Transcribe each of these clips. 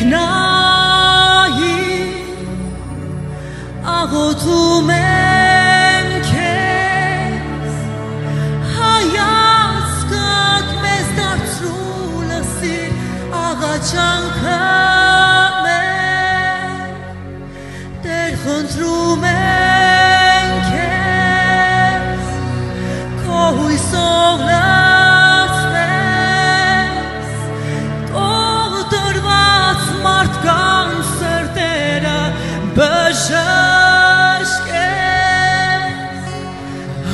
երկնայի աղոթում եմ քեզ հայացքդ մեզ դարձրու լսիր աղաչանքը մեր Տեր խնդրում եմ քեզ քո հույսով լցնես թող դրված մարդկանց սրտերը բժշկես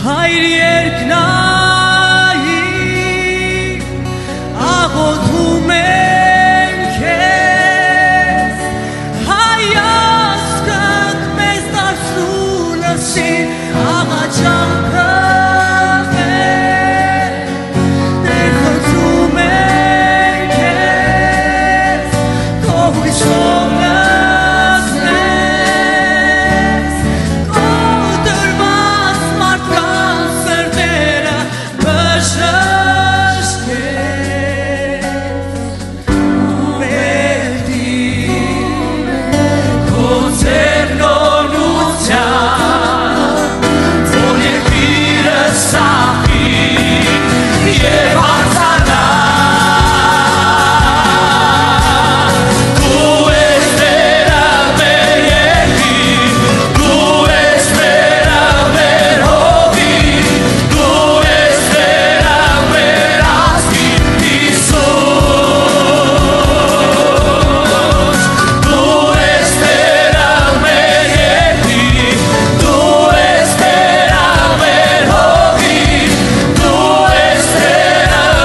Հայր երկնայի աղոթում եմ քեզ հայացքդ մեզ դարձրու լսիր աղաչանքը մեր Տեր խնդրում եմ քեզ քո հույսով լցնես քո դրված մարդկանց սրտերը բժշկես քո ձեռնորության որ երկիրը սափի և հարցանա դու ես Տերը մեր երկիր դու ես Տերը մեր հողի դու ես Տերը մեր ազգի Հիսուս դու ես Տերը մեր երկիր դու ես Տերը մեր հողի դու ես Տերը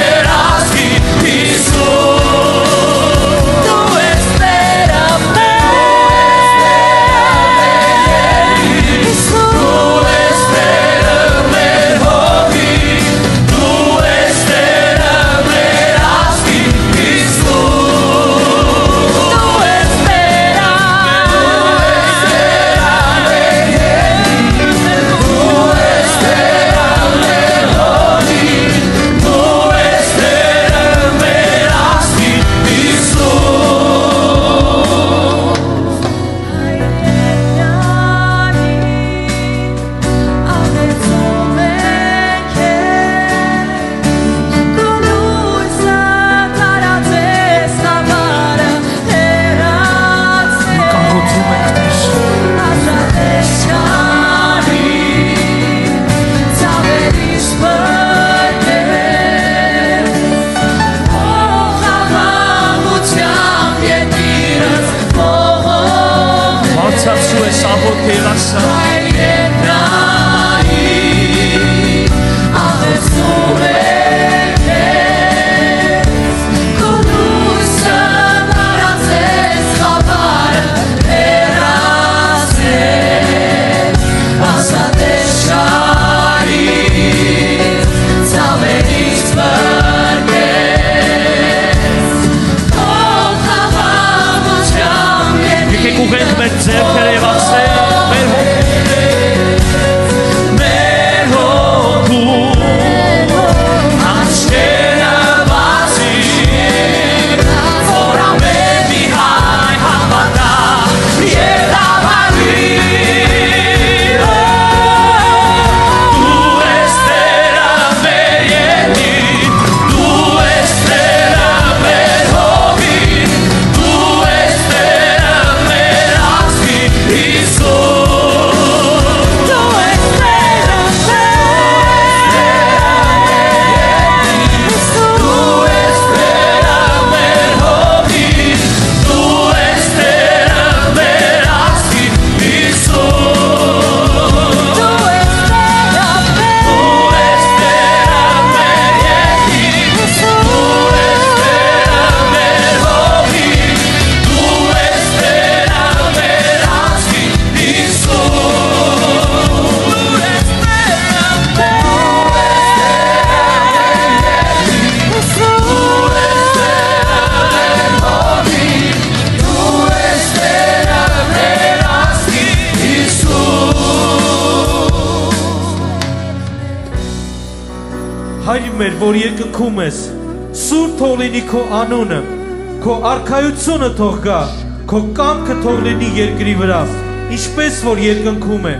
մեր ազգի Հիսուս դու ես Տերը մեր դու ես Տերը մեր հողի դու ես Տերը մեր ազգի Հիսուս դու ես Տերը Հայր մեր, որ երկնքում ես, սուրբ թող լինի քո անունը, Քո արքայությունը թող գա, քո կամքը թող լինի երկրի վրա, ինչպես որ երկնքում է։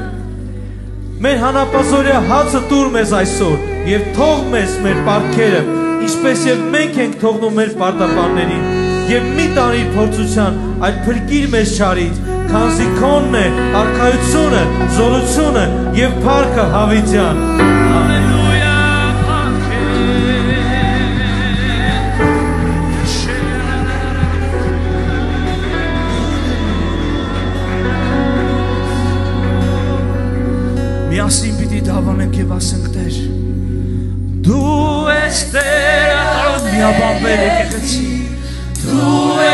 Մեր հանապազորյա հացը տուր մեզ այսօր եւ թող մեզ մեր պարտքերը, ինչպես եւ մենք ենք թողնում մեր պարտապաններին, եւ մի տանիր փորձության, այլ փրկիր մեզ չարից, քանզի քոնն է արքայությունը, զորությունը եւ փառքը հավիտյան։ Հալելույա, միասին պիտի դավանենք եւ ասենք Տեր, դու ես Տերը, միաբանվել եկեղեցի, դու